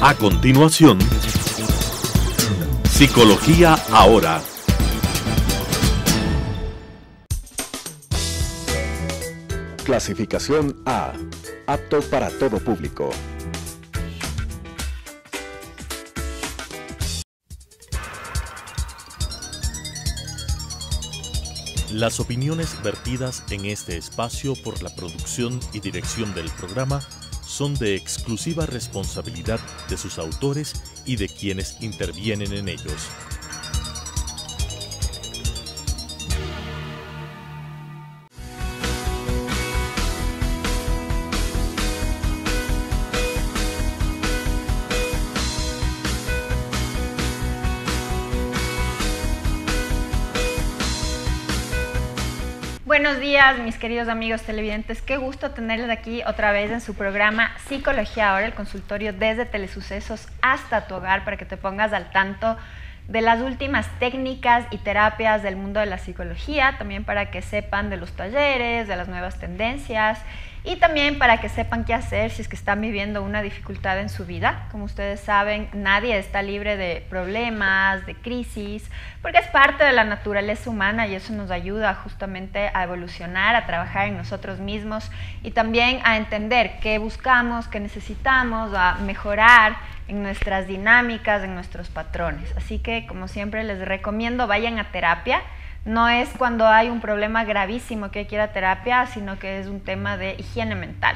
A continuación, Psicología Ahora. Clasificación A. Apto para todo público. Las opiniones vertidas en este espacio por la producción y dirección del programa son de exclusiva responsabilidad de sus autores y de quienes intervienen en ellos. Buenos días, mis queridos amigos televidentes. Qué gusto tenerles aquí otra vez en su programa Psicología Ahora, el consultorio desde Telesucesos hasta tu hogar para que te pongas al tanto de las últimas técnicas y terapias del mundo de la psicología, también para que sepan de los talleres, de las nuevas tendencias y también para que sepan qué hacer si es que están viviendo una dificultad en su vida. Como ustedes saben, nadie está libre de problemas, de crisis, porque es parte de la naturaleza humana y eso nos ayuda justamente a evolucionar, a trabajar en nosotros mismos y también a entender qué buscamos, qué necesitamos, a mejorar en nuestras dinámicas, en nuestros patrones. Así que, como siempre, les recomiendo vayan a terapia. No es cuando hay un problema gravísimo que hay que ir a terapia, sino que es un tema de higiene mental.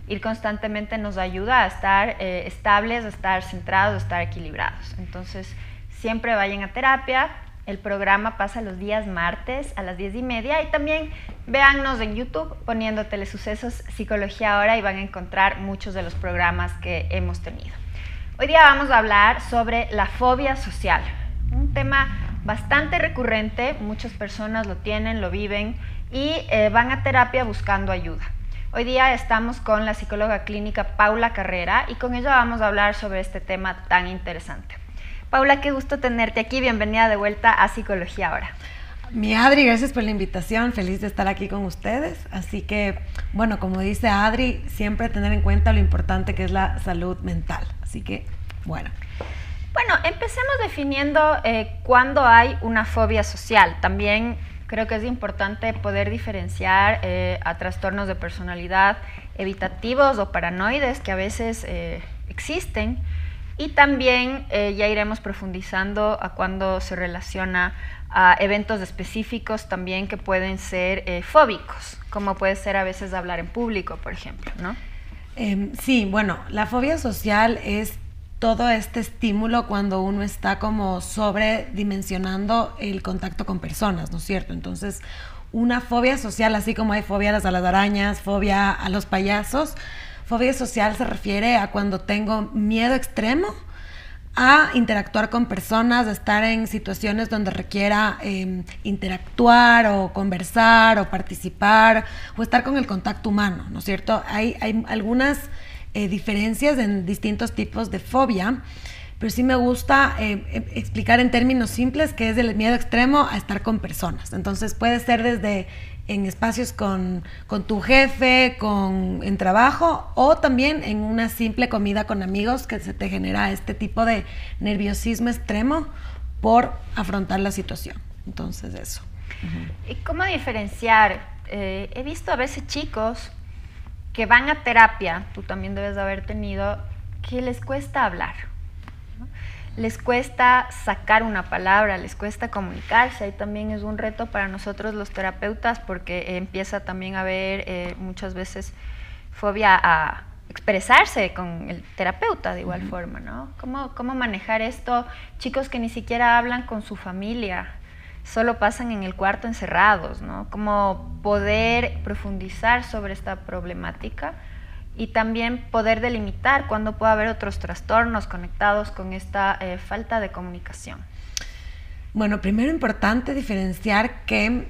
Ir constantemente nos ayuda a estar estables, a estar centrados, a estar equilibrados. Entonces, siempre vayan a terapia. El programa pasa los días martes a las 10:30 y también véannos en YouTube poniendo Telesucesos Psicología Ahora y van a encontrar muchos de los programas que hemos tenido. Hoy día vamos a hablar sobre la fobia social, un tema bastante recurrente, muchas personas lo tienen, lo viven y van a terapia buscando ayuda. Hoy día estamos con la psicóloga clínica Paula Carrera y con ella vamos a hablar sobre este tema tan interesante. Paula, qué gusto tenerte aquí, bienvenida de vuelta a Psicología Ahora. Mi Adri, gracias por la invitación, feliz de estar aquí con ustedes. Así que, bueno, como dice Adri, siempre tener en cuenta lo importante que es la salud mental. Así que, bueno. Bueno, empecemos definiendo cuándo hay una fobia social. También creo que es importante poder diferenciar a trastornos de personalidad evitativos o paranoides que a veces existen. Y también ya iremos profundizando a cuándo se relaciona a eventos específicos también que pueden ser fóbicos, como puede ser a veces hablar en público, por ejemplo, ¿no? Sí, bueno, la fobia social es todo este estímulo cuando uno está como sobredimensionando el contacto con personas, ¿no es cierto? Entonces, una fobia social, así como hay fobia a las arañas, fobia a los payasos, fobia social se refiere a cuando tengo miedo extremo a interactuar con personas, a estar en situaciones donde requiera interactuar o conversar o participar o estar con el contacto humano, ¿no es cierto? Hay algunas diferencias en distintos tipos de fobia, pero sí me gusta explicar en términos simples que es del miedo extremo a estar con personas. Entonces puede ser desde en espacios con tu jefe, en trabajo o también en una simple comida con amigos que se te genera este tipo de nerviosismo extremo por afrontar la situación. Entonces eso. ¿Y cómo diferenciar? He visto a veces chicos que van a terapia, tú también debes de haber tenido, que les cuesta hablar, ¿no? Les cuesta sacar una palabra, les cuesta comunicarse. Ahí también es un reto para nosotros los terapeutas porque empieza también a haber muchas veces fobia a expresarse con el terapeuta de igual forma, ¿no? ¿Cómo manejar esto? Chicos que ni siquiera hablan con su familia, solo pasan en el cuarto encerrados, ¿no? Cómo poder profundizar sobre esta problemática y también poder delimitar cuándo puede haber otros trastornos conectados con esta falta de comunicación. Bueno, primero importante diferenciar que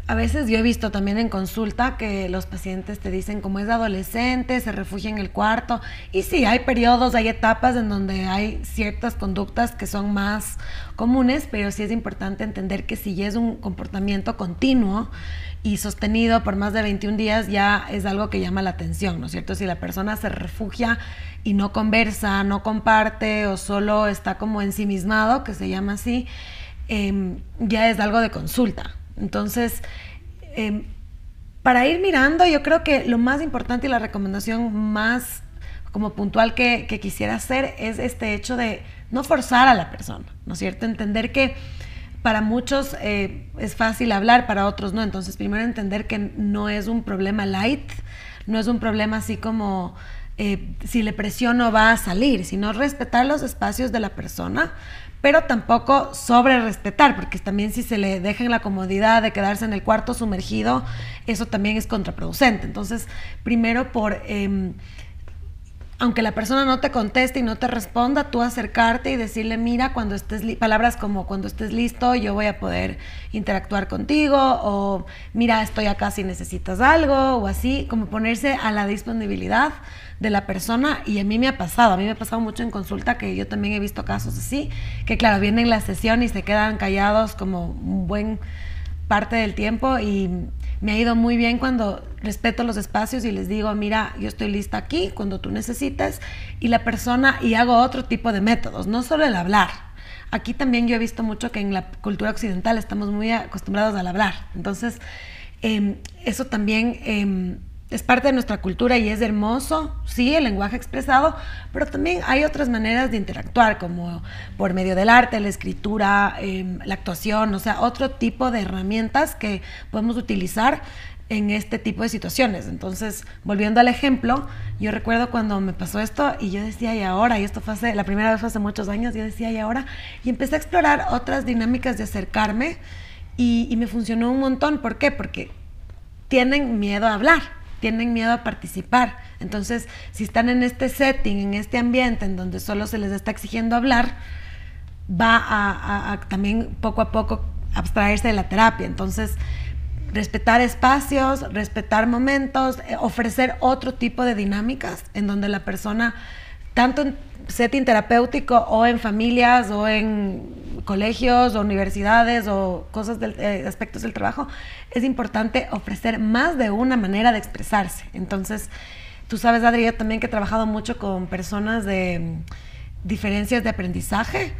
a veces yo he visto también en consulta que los pacientes te dicen como es adolescente, se refugia en el cuarto. Y sí, hay periodos, hay etapas en donde hay ciertas conductas que son más comunes, pero sí es importante entender que si ya es un comportamiento continuo y sostenido por más de 21 días, ya es algo que llama la atención, ¿no es cierto? Si la persona se refugia y no conversa, no comparte o solo está como ensimismado, que se llama así, ya es algo de consulta. Entonces, para ir mirando, yo creo que lo más importante y la recomendación más como puntual que quisiera hacer es este hecho de no forzar a la persona, ¿no es cierto? Entender que para muchos es fácil hablar, para otros no. Entonces, primero entender que no es un problema light, no es un problema así como si le presiono va a salir, sino respetar los espacios de la persona, pero tampoco sobre respetar, porque también si se le deja en la comodidad de quedarse en el cuarto sumergido, eso también es contraproducente. Entonces, primero aunque la persona no te conteste y no te responda, tú acercarte y decirle, mira, cuando estés palabras como cuando estés listo, yo voy a poder interactuar contigo, o mira, estoy acá si necesitas algo, o así, como ponerse a la disponibilidad de la persona. Y a mí me ha pasado mucho en consulta, que yo también he visto casos así, que claro, vienen la sesión y se quedan callados como un buen parte del tiempo, y me ha ido muy bien cuando respeto los espacios y les digo, mira, yo estoy lista aquí cuando tú necesites, y la persona, y hago otro tipo de métodos, no solo el hablar. Aquí también yo he visto mucho que en la cultura occidental estamos muy acostumbrados al hablar, entonces eso también es parte de nuestra cultura y es hermoso, sí, el lenguaje expresado, pero también hay otras maneras de interactuar, como por medio del arte, la escritura, la actuación, o sea, otro tipo de herramientas que podemos utilizar en este tipo de situaciones. Entonces, volviendo al ejemplo, yo recuerdo cuando me pasó esto y yo decía, ¿y ahora? Y esto fue la primera vez fue hace muchos años, yo decía, ¿y ahora? Y empecé a explorar otras dinámicas de acercarme y me funcionó un montón. ¿Por qué? Porque tienen miedo a hablar, tienen miedo a participar. Entonces, si están en este setting, en este ambiente en donde solo se les está exigiendo hablar, va a también poco a poco abstraerse de la terapia. Entonces, respetar espacios, respetar momentos, ofrecer otro tipo de dinámicas en donde la persona, tanto en setting terapéutico o en familias o en colegios o universidades o cosas aspectos del trabajo, es importante ofrecer más de una manera de expresarse. Entonces, tú sabes, Adri, yo también que he trabajado mucho con personas de diferencias de aprendizaje,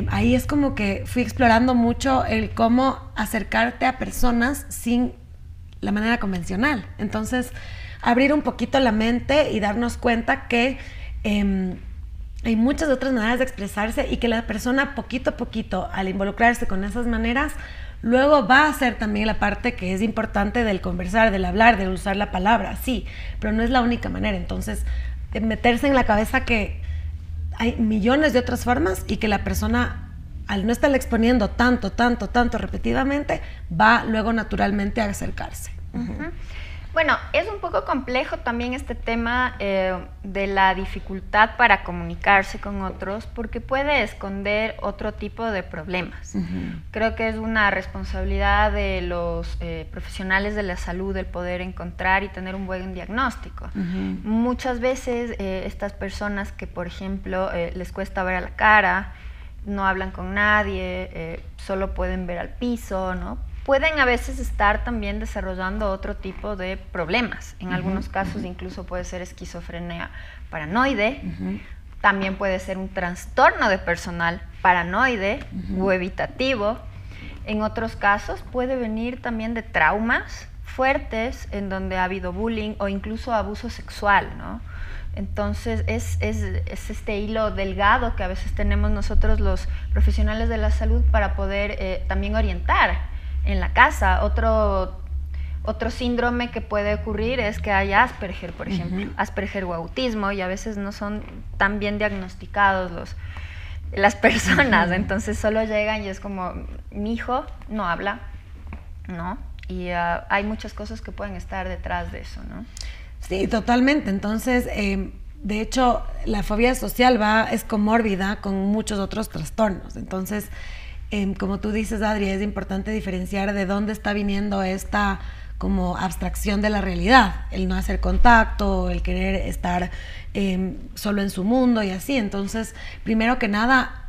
ahí es como que fui explorando mucho el cómo acercarte a personas sin la manera convencional. Entonces, abrir un poquito la mente y darnos cuenta que hay muchas otras maneras de expresarse y que la persona poquito a poquito, al involucrarse con esas maneras, luego va a hacer también la parte que es importante del conversar, del hablar, de usar la palabra, sí, pero no es la única manera. Entonces, meterse en la cabeza que hay millones de otras formas y que la persona, al no estar exponiendo tanto repetidamente, va luego naturalmente a acercarse. Uh-huh. Bueno, es un poco complejo también este tema de la dificultad para comunicarse con otros, porque puede esconder otro tipo de problemas. Uh-huh. Creo que es una responsabilidad de los profesionales de la salud el poder encontrar y tener un buen diagnóstico. Uh-huh. Muchas veces estas personas que, por ejemplo, les cuesta ver a la cara, no hablan con nadie, solo pueden ver al piso, ¿no? Pueden a veces estar también desarrollando otro tipo de problemas. En algunos casos incluso puede ser esquizofrenia paranoide. También puede ser un trastorno de personal paranoide o evitativo. En otros casos puede venir también de traumas fuertes en donde ha habido bullying o incluso abuso sexual, ¿no? Entonces es este hilo delgado que a veces tenemos nosotros los profesionales de la salud para poder también orientar en la casa. Otro síndrome que puede ocurrir es que haya Asperger, por ejemplo, Asperger o autismo, y a veces no son tan bien diagnosticados las personas, entonces solo llegan y es como, mi hijo no habla, ¿no? Y hay muchas cosas que pueden estar detrás de eso, ¿no? Sí, totalmente. Entonces, de hecho, la fobia social es comórbida con muchos otros trastornos. Entonces, como tú dices, Adri, es importante diferenciar de dónde está viniendo esta como abstracción de la realidad, el no hacer contacto, el querer estar solo en su mundo y así. Entonces, primero que nada,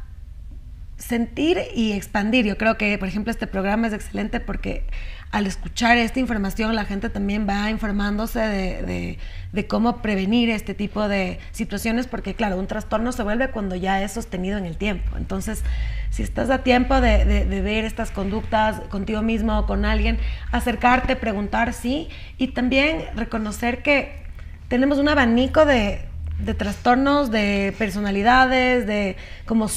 sentir y expandir. Yo creo que, por ejemplo, este programa es excelente porque al escuchar esta información la gente también va informándose de cómo prevenir este tipo de situaciones, porque claro, un trastorno se vuelve cuando ya es sostenido en el tiempo. Entonces, si estás a tiempo de ver estas conductas contigo mismo o con alguien, acercarte, preguntar, sí, y también reconocer que tenemos un abanico de trastornos, de personalidades, de como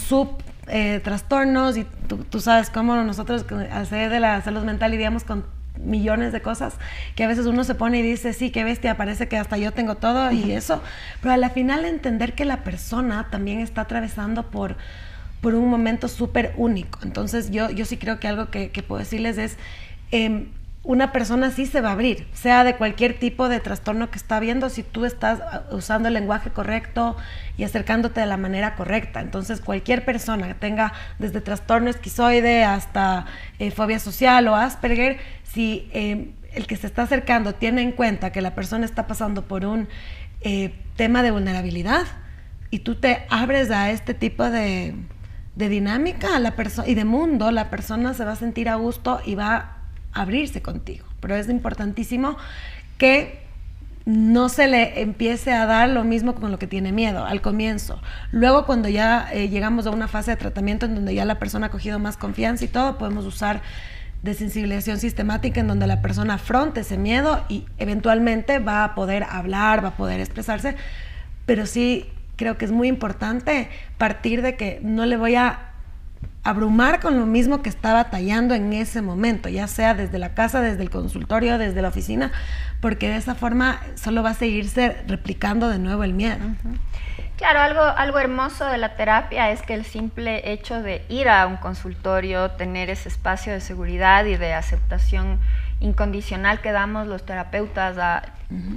trastornos, y tú sabes cómo nosotros al ser de la salud mental lidiamos con millones de cosas que a veces uno se pone y dice, sí, qué bestia, parece que hasta yo tengo todo y eso, pero a la final entender que la persona también está atravesando por un momento súper único. Entonces yo sí creo que algo que puedo decirles es, una persona sí se va a abrir, sea de cualquier tipo de trastorno que está viendo, si tú estás usando el lenguaje correcto y acercándote de la manera correcta. Entonces, cualquier persona que tenga desde trastorno esquizoide hasta fobia social o Asperger, si el que se está acercando tiene en cuenta que la persona está pasando por un tema de vulnerabilidad y tú te abres a este tipo de dinámica y de mundo, la persona se va a sentir a gusto y va a abrirse contigo. Pero es importantísimo que no se le empiece a dar lo mismo con lo que tiene miedo al comienzo. Luego, cuando ya llegamos a una fase de tratamiento en donde ya la persona ha cogido más confianza y todo, podemos usar desensibilización sistemática en donde la persona afronte ese miedo y eventualmente va a poder hablar, va a poder expresarse. Pero sí creo que es muy importante partir de que no le voy a abrumar con lo mismo que está batallando en ese momento, ya sea desde la casa, desde el consultorio, desde la oficina, porque de esa forma solo va a seguirse replicando de nuevo el miedo. Claro, algo hermoso de la terapia es que el simple hecho de ir a un consultorio, tener ese espacio de seguridad y de aceptación incondicional que damos los terapeutas a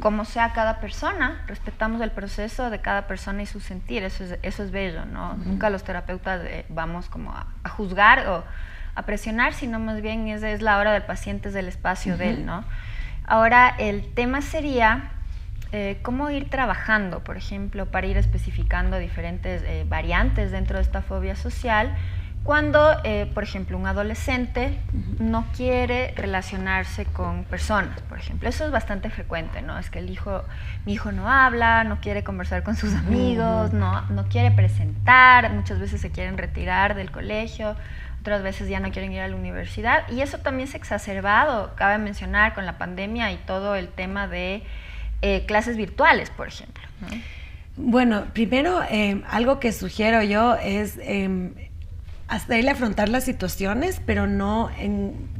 como sea cada persona, respetamos el proceso de cada persona y su sentir, eso es bello, ¿no? Nunca los terapeutas vamos como a juzgar o a presionar, sino más bien es la hora del paciente, es el espacio de él, ¿no? Ahora, el tema sería cómo ir trabajando, por ejemplo, para ir especificando diferentes variantes dentro de esta fobia social, cuando, por ejemplo, un adolescente no quiere relacionarse con personas, por ejemplo. Eso es bastante frecuente, ¿no? Es que mi hijo no habla, no quiere conversar con sus amigos, no quiere presentar, muchas veces se quieren retirar del colegio, otras veces ya no quieren ir a la universidad. Y eso también se ha exacerbado, cabe mencionar, con la pandemia y todo el tema de clases virtuales, por ejemplo, ¿no? Bueno, primero, algo que sugiero yo es hacerle afrontar las situaciones, pero no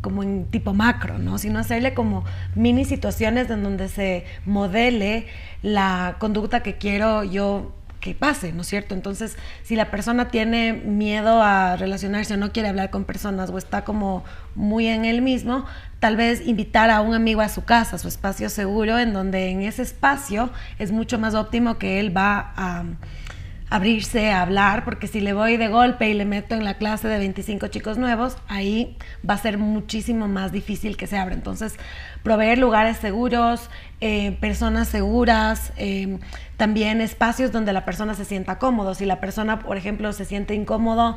como en tipo macro, ¿no? Sino hacerle como mini situaciones en donde se modele la conducta que quiero yo que pase, ¿no es cierto? Entonces, si la persona tiene miedo a relacionarse o no quiere hablar con personas o está como muy en él mismo, tal vez invitar a un amigo a su casa, a su espacio seguro, en donde en ese espacio es mucho más óptimo que él va a abrirse a hablar, porque si le voy de golpe y le meto en la clase de 25 chicos nuevos, ahí va a ser muchísimo más difícil que se abra. Entonces, proveer lugares seguros, personas seguras, también espacios donde la persona se sienta cómodo. Si la persona, por ejemplo, se siente incómodo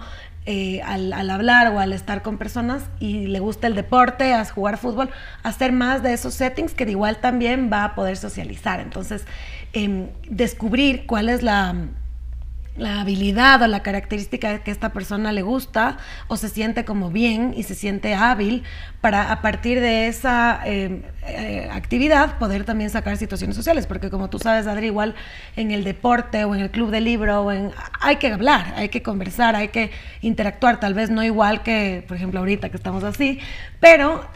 al hablar o al estar con personas y le gusta el deporte, a jugar fútbol, hacer más de esos settings que de igual también va a poder socializar. Entonces, descubrir cuál es la habilidad o la característica que esta persona le gusta o se siente como bien y se siente hábil para a partir de esa actividad poder también sacar situaciones sociales, porque como tú sabes, Adri, igual en el deporte o en el club de libro hay que hablar, hay que conversar, hay que interactuar, tal vez no igual que, por ejemplo, ahorita que estamos así, pero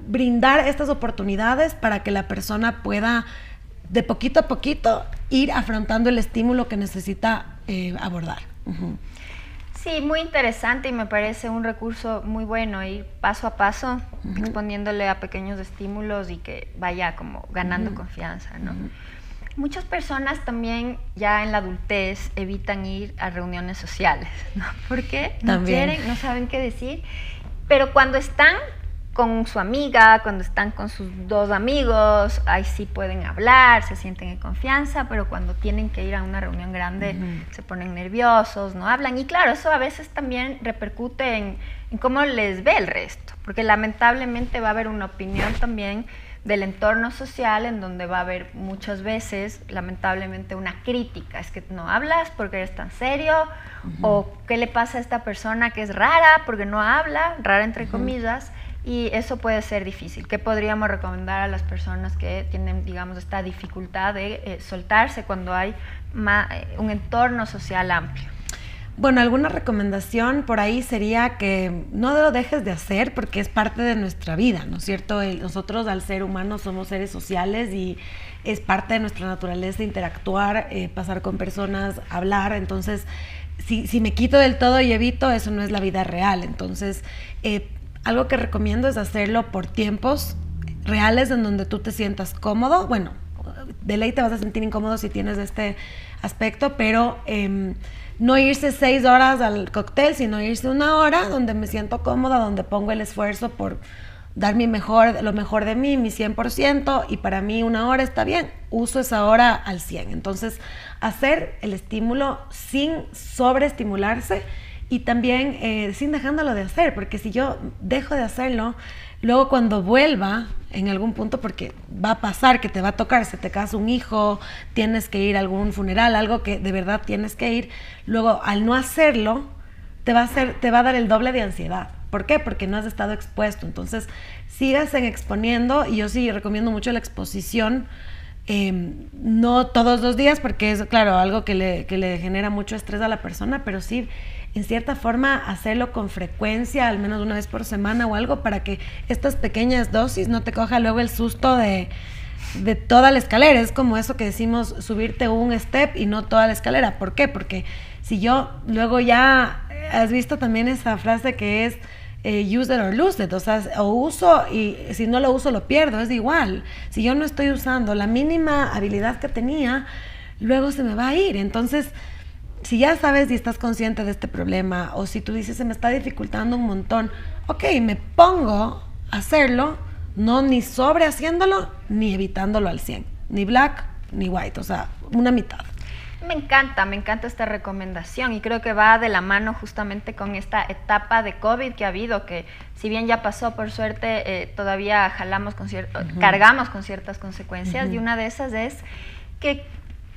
brindar estas oportunidades para que la persona pueda de poquito a poquito ir afrontando el estímulo que necesita abordar. Sí, muy interesante y me parece un recurso muy bueno, ir paso a paso, exponiéndole a pequeños estímulos y que vaya como ganando confianza, ¿no? Muchas personas también ya en la adultez evitan ir a reuniones sociales, ¿no? Porque no quieren, no saben qué decir, pero cuando están con su amiga, cuando están con sus dos amigos, ahí sí pueden hablar, se sienten en confianza, pero cuando tienen que ir a una reunión grande se ponen nerviosos, no hablan. Y claro, eso a veces también repercute en cómo les ve el resto, porque lamentablemente va a haber una opinión también del entorno social en donde va a haber muchas veces, lamentablemente, una crítica. Es que no hablas porque eres tan serio, o qué le pasa a esta persona que es rara porque no habla, rara entre comillas. Y eso puede ser difícil. ¿Qué podríamos recomendar a las personas que tienen, digamos, esta dificultad de soltarse cuando hay un entorno social amplio? Bueno, alguna recomendación por ahí sería que no lo dejes de hacer porque es parte de nuestra vida, ¿no es cierto? Nosotros al ser humanos somos seres sociales y es parte de nuestra naturaleza interactuar, pasar con personas, hablar. Entonces, si me quito del todo y evito, eso no es la vida real. Entonces, algo que recomiendo es hacerlo por tiempos reales en donde tú te sientas cómodo. Bueno, de ley te vas a sentir incómodo si tienes este aspecto, pero no irse 6 horas al cóctel, sino irse 1 hora donde me siento cómoda, donde pongo el esfuerzo por dar lo mejor de mí, mi 100%, y para mí 1 hora está bien, uso esa hora al 100. Entonces, hacer el estímulo sin sobreestimularse y también sin dejándolo de hacer, porque si yo dejo de hacerlo, luego cuando vuelva en algún punto, porque va a pasar que te va a tocar, se te casa un hijo, tienes que ir a algún funeral, algo que de verdad tienes que ir, luego al no hacerlo, te va a dar el doble de ansiedad. ¿Por qué? Porque no has estado expuesto. Entonces, síganse exponiendo, y yo sí recomiendo mucho la exposición, no todos los días, porque es, claro, algo que le genera mucho estrés a la persona, pero sí, en cierta forma, hacerlo con frecuencia, al menos 1 vez por semana o algo, para que estas pequeñas dosis no te coja luego el susto de toda la escalera. Es como eso que decimos, subirte un step y no toda la escalera. ¿Por qué? Porque si yo luego ya has visto también esa frase que es use it or lose it, o sea, o uso y si no lo uso lo pierdo, es igual. Si yo no estoy usando la mínima habilidad que tenía, luego se me va a ir. Entonces, si ya sabes y estás consciente de este problema, o si tú dices, se me está dificultando un montón, ok, me pongo a hacerlo, no ni sobre haciéndolo, ni evitándolo al 100, ni black, ni white, o sea, una mitad. Me encanta esta recomendación, y creo que va de la mano justamente con esta etapa de COVID que ha habido, que si bien ya pasó, por suerte, todavía cargamos con ciertas consecuencias, y una de esas es que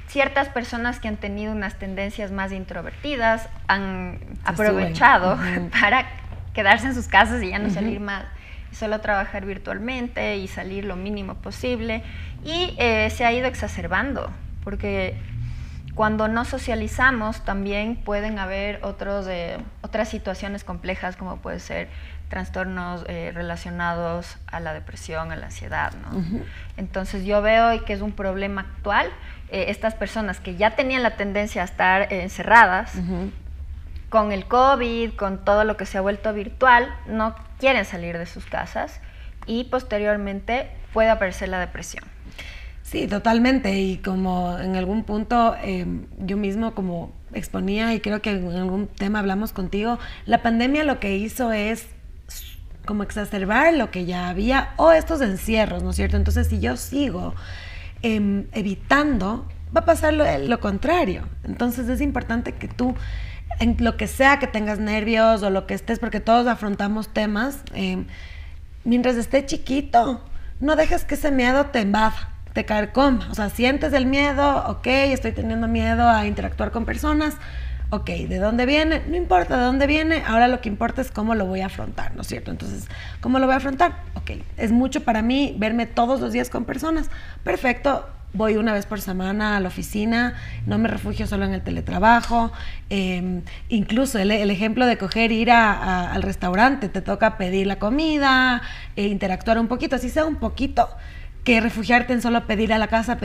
ciertas personas que han tenido unas tendencias más introvertidas han aprovechado para quedarse en sus casas y ya no salir más, y solo trabajar virtualmente y salir lo mínimo posible, y se ha ido exacerbando, porque cuando no socializamos también pueden haber otras situaciones complejas, como puede ser trastornos relacionados a la depresión, a la ansiedad, ¿no? Entonces yo veo que es un problema actual. Estas personas que ya tenían la tendencia a estar encerradas, con el COVID, con todo lo que se ha vuelto virtual, no quieren salir de sus casas, y posteriormente puede aparecer la depresión. Sí, totalmente, y como en algún punto yo mismo como exponía, y creo que en algún tema hablamos contigo, la pandemia lo que hizo es como exacerbar lo que ya había, o estos encierros, ¿no es cierto? Entonces, si yo sigo evitando, va a pasar lo contrario. Entonces, es importante que tú, en lo que sea que tengas nervios o lo que estés, porque todos afrontamos temas, mientras esté chiquito, no dejes que ese miedo te invada, te carcoma. O sea, sientes el miedo, ok, estoy teniendo miedo a interactuar con personas, ok, ¿de dónde viene? No importa de dónde viene, ahora lo que importa es cómo lo voy a afrontar, ¿no es cierto? Entonces, ¿cómo lo voy a afrontar? Ok, es mucho para mí verme todos los días con personas, perfecto, voy 1 vez por semana a la oficina, no me refugio solo en el teletrabajo, incluso el ejemplo de coger, ir al restaurante, te toca pedir la comida, interactuar un poquito, así sea un poquito, que refugiarte en solo pedir la casa,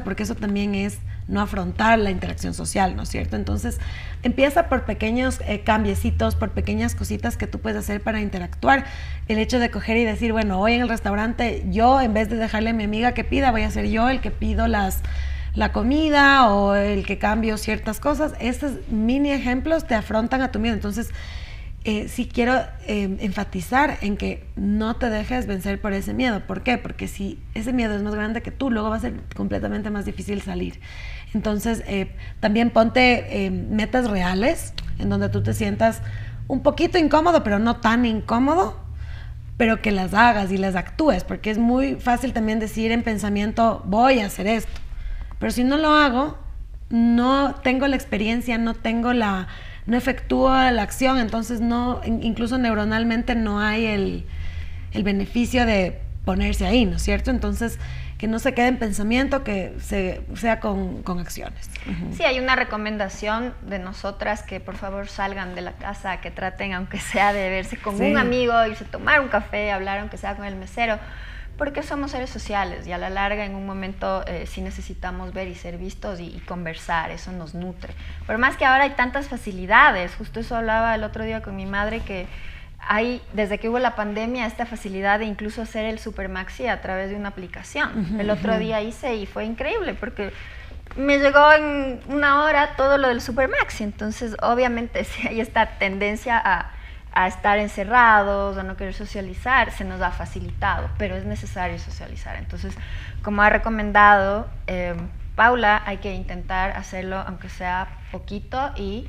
porque eso también es no afrontar la interacción social, ¿no es cierto? Entonces, empieza por pequeños cambiecitos, por pequeñas cositas que tú puedes hacer para interactuar. El hecho de coger y decir, bueno, hoy en el restaurante, yo en vez de dejarle a mi amiga que pida, voy a ser yo el que pido la comida o el que cambio ciertas cosas. Estos mini ejemplos te afrontan a tu miedo. Entonces, sí quiero enfatizar en que no te dejes vencer por ese miedo. ¿Por qué? Porque si ese miedo es más grande que tú, luego va a ser completamente más difícil salir. Entonces, también ponte metas reales en donde tú te sientas un poquito incómodo, pero no tan incómodo, pero que las hagas y las actúes, porque es muy fácil también decir en pensamiento, voy a hacer esto, pero si no lo hago, no tengo la experiencia, no efectúo la acción, entonces incluso neuronalmente no hay el beneficio de ponerse ahí, ¿no es cierto? Entonces, que no se quede en pensamiento, que sea con acciones. Sí, hay una recomendación de nosotras que por favor salgan de la casa, que traten, aunque sea de verse con un amigo, irse a tomar un café, hablar aunque sea con el mesero, porque somos seres sociales y a la larga en un momento sí necesitamos ver y ser vistos y conversar, eso nos nutre. Por más que ahora hay tantas facilidades, justo eso hablaba el otro día con mi madre, que hay, desde que hubo la pandemia, esta facilidad de incluso hacer el Supermaxi a través de una aplicación. El otro día hice y fue increíble porque me llegó en 1 hora todo lo del Supermaxi. Entonces, obviamente, si hay esta tendencia a estar encerrados, a no querer socializar, se nos ha facilitado, pero es necesario socializar. Entonces, como ha recomendado Paula, hay que intentar hacerlo aunque sea poquito y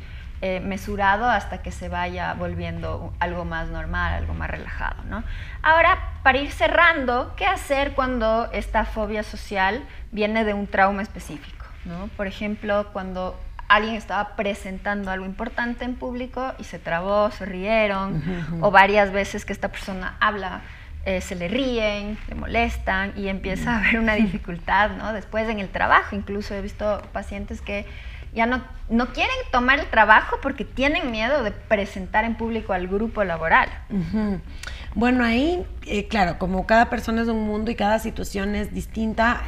mesurado hasta que se vaya volviendo algo más normal, algo más relajado, ¿no? Ahora, para ir cerrando, ¿qué hacer cuando esta fobia social viene de un trauma específico, ¿no? Por ejemplo, cuando alguien estaba presentando algo importante en público y se trabó, se rieron, o varias veces que esta persona habla, se le ríen, le molestan y empieza a haber una dificultad, ¿no? Después en el trabajo, incluso he visto pacientes que ya no quieren tomar el trabajo porque tienen miedo de presentar en público al grupo laboral. Bueno, ahí, claro, como cada persona es un mundo y cada situación es distinta,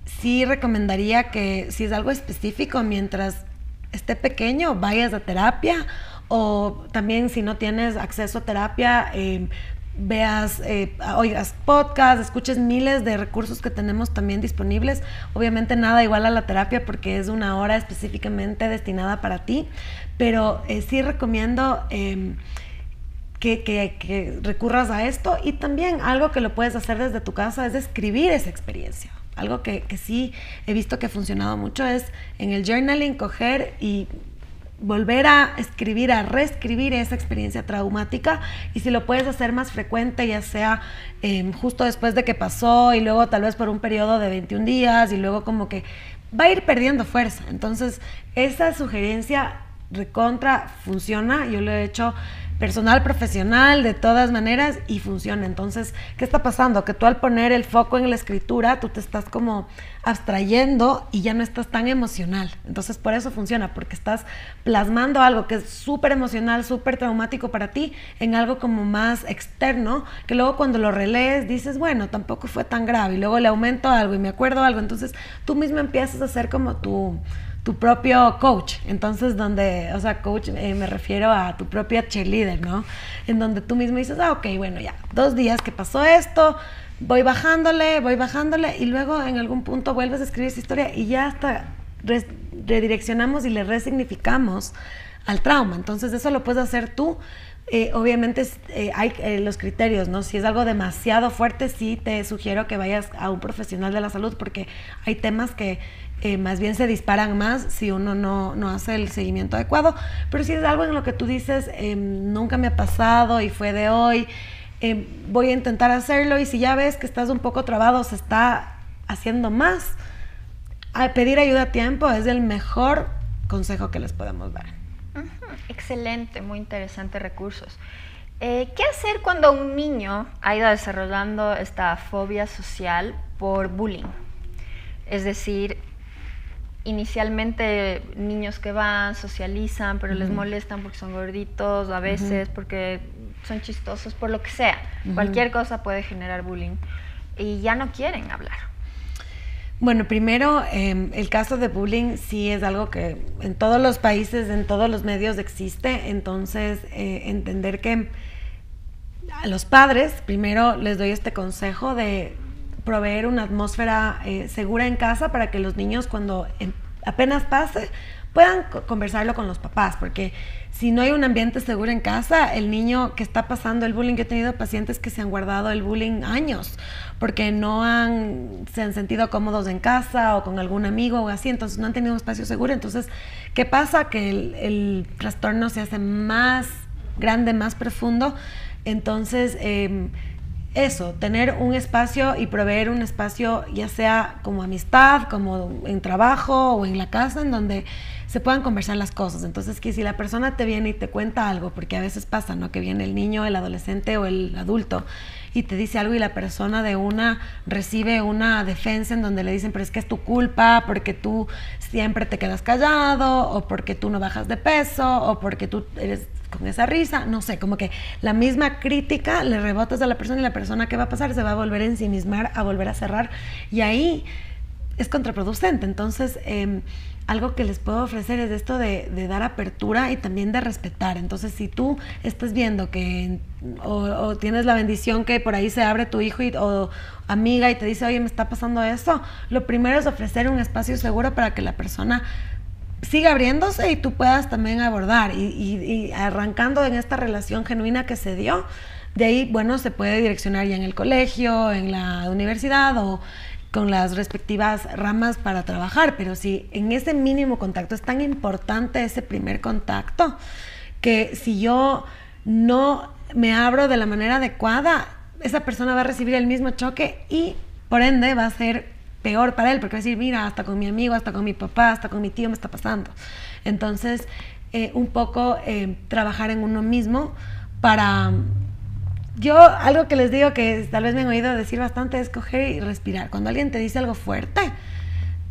sí recomendaría que si es algo específico, mientras esté pequeño, vayas a terapia, o también si no tienes acceso a terapia, veas, oigas podcast, escuches miles de recursos que tenemos también disponibles. Obviamente nada igual a la terapia porque es 1 hora específicamente destinada para ti, pero sí recomiendo que recurras a esto. Y también algo que lo puedes hacer desde tu casa es escribir esa experiencia. Algo que sí he visto que ha funcionado mucho es en el journaling coger y volver a escribir, a reescribir esa experiencia traumática, y si lo puedes hacer más frecuente, ya sea justo después de que pasó y luego tal vez por un periodo de 21 días y luego como que va a ir perdiendo fuerza. Entonces esa sugerencia recontra funciona, yo lo he hecho personal, profesional, de todas maneras, y funciona. Entonces, ¿qué está pasando? Que tú al poner el foco en la escritura, tú te estás como abstrayendo y ya no estás tan emocional. Entonces, por eso funciona, porque estás plasmando algo que es súper emocional, súper traumático para ti, en algo como más externo, que luego cuando lo relees dices, bueno, tampoco fue tan grave, y luego le aumento algo y me acuerdo algo. Entonces, tú mismo empiezas a ser como tu propio coach. Entonces, donde, o sea, coach, me refiero a tu propia cheerleader, ¿no? En donde tú mismo dices, ok, bueno, ya, 2 días que pasó esto, voy bajándole, y luego en algún punto vuelves a escribir esa historia y ya hasta redireccionamos y le resignificamos al trauma. Entonces, eso lo puedes hacer tú. Obviamente hay los criterios, ¿no? Si es algo demasiado fuerte, sí te sugiero que vayas a un profesional de la salud, porque hay temas que más bien se disparan más si uno no hace el seguimiento adecuado. Pero si es algo en lo que tú dices, nunca me ha pasado y fue de hoy, voy a intentar hacerlo, y si ya ves que estás un poco trabado, se está haciendo más, pedir ayuda a tiempo es el mejor consejo que les podemos dar. Excelente, muy interesantes recursos. ¿Qué hacer cuando un niño ha ido desarrollando esta fobia social por bullying? Es decir, inicialmente niños que van, socializan, pero les molestan porque son gorditos, a veces porque son chistosos, por lo que sea. Cualquier cosa puede generar bullying y ya no quieren hablar. Bueno, primero, el caso de bullying sí es algo que en todos los países, en todos los medios existe. Entonces, entender que a los padres, primero les doy este consejo de proveer una atmósfera segura en casa para que los niños cuando apenas pase puedan conversarlo con los papás, porque si no hay un ambiente seguro en casa, el niño que está pasando el bullying, yo he tenido pacientes que se han guardado el bullying años, porque se han sentido cómodos en casa o con algún amigo o así, entonces no han tenido un espacio seguro. Entonces, ¿qué pasa? Que el trastorno se hace más grande, más profundo. Entonces, eso, tener un espacio y proveer un espacio, ya sea como amistad, como en trabajo o en la casa, en donde se puedan conversar las cosas. Entonces, que si la persona te viene y te cuenta algo, porque a veces pasa, ¿no? Que viene el niño, el adolescente o el adulto y te dice algo y la persona de una recibe una defensa en donde le dicen, pero es que es tu culpa, porque tú siempre te quedas callado, o porque tú no bajas de peso, o porque tú eres con esa risa, no sé, como que la misma crítica le rebotas a la persona y la persona, ¿qué va a pasar? Se va a volver a ensimismar, a volver a cerrar, y ahí es contraproducente. Entonces, algo que les puedo ofrecer es esto de dar apertura y también de respetar. Entonces, si tú estás viendo que o tienes la bendición que por ahí se abre tu hijo o amiga y te dice, oye, me está pasando esto, lo primero es ofrecer un espacio seguro para que la persona siga abriéndose y tú puedas también abordar y arrancando en esta relación genuina que se dio. De ahí, bueno, se puede direccionar ya en el colegio, en la universidad o con las respectivas ramas para trabajar, pero si en ese mínimo contacto es tan importante ese primer contacto, que si yo no me abro de la manera adecuada, esa persona va a recibir el mismo choque y por ende va a ser peor para él, porque va a decir, mira, hasta con mi amigo, hasta con mi papá, hasta con mi tío me está pasando. Entonces, un poco trabajar en uno mismo para... Yo, algo que les digo que tal vez me han oído decir bastante es coger y respirar. Cuando alguien te dice algo fuerte,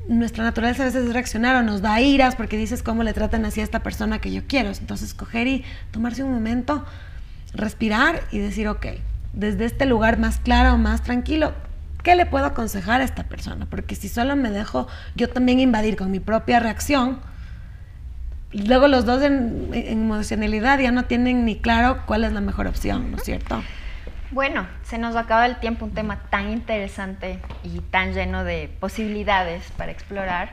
nuestra naturaleza a veces es reaccionar o nos da iras porque dices cómo le tratan así a esta persona que yo quiero. Entonces, coger y tomarse un momento, respirar y decir, ok, desde este lugar más claro, más tranquilo, ¿qué le puedo aconsejar a esta persona? Porque si solo me dejo yo también invadir con mi propia reacción, luego los dos en emocionalidad ya no tienen ni claro cuál es la mejor opción, ¿no es cierto? Bueno, se nos acaba el tiempo, un tema tan interesante y tan lleno de posibilidades para explorar.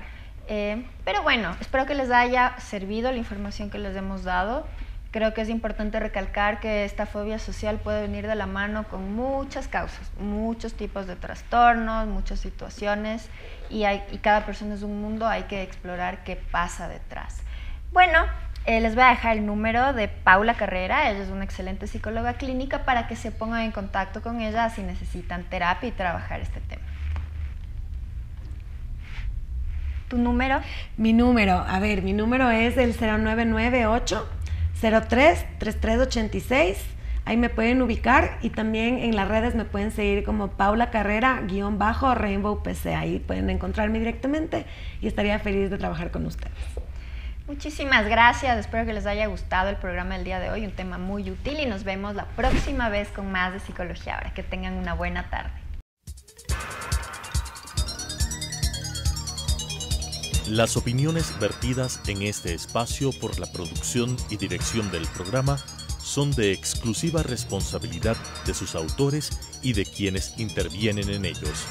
Pero bueno, espero que les haya servido la información que les hemos dado. Creo que es importante recalcar que esta fobia social puede venir de la mano con muchas causas, muchos tipos de trastornos, muchas situaciones, y cada persona es un mundo, hay que explorar qué pasa detrás. Bueno, les voy a dejar el número de Paula Carrera. Ella es una excelente psicóloga clínica para que se pongan en contacto con ella si necesitan terapia y trabajar este tema. ¿Tu número? Mi número es el 0998 03 3386. Ahí me pueden ubicar y también en las redes me pueden seguir como Paula Carrera_Rainbow PC. Ahí pueden encontrarme directamente y estaría feliz de trabajar con ustedes. Muchísimas gracias, espero que les haya gustado el programa del día de hoy, un tema muy útil, y nos vemos la próxima vez con más de Psicología Ahora. Que tengan una buena tarde. Las opiniones vertidas en este espacio por la producción y dirección del programa son de exclusiva responsabilidad de sus autores y de quienes intervienen en ellos.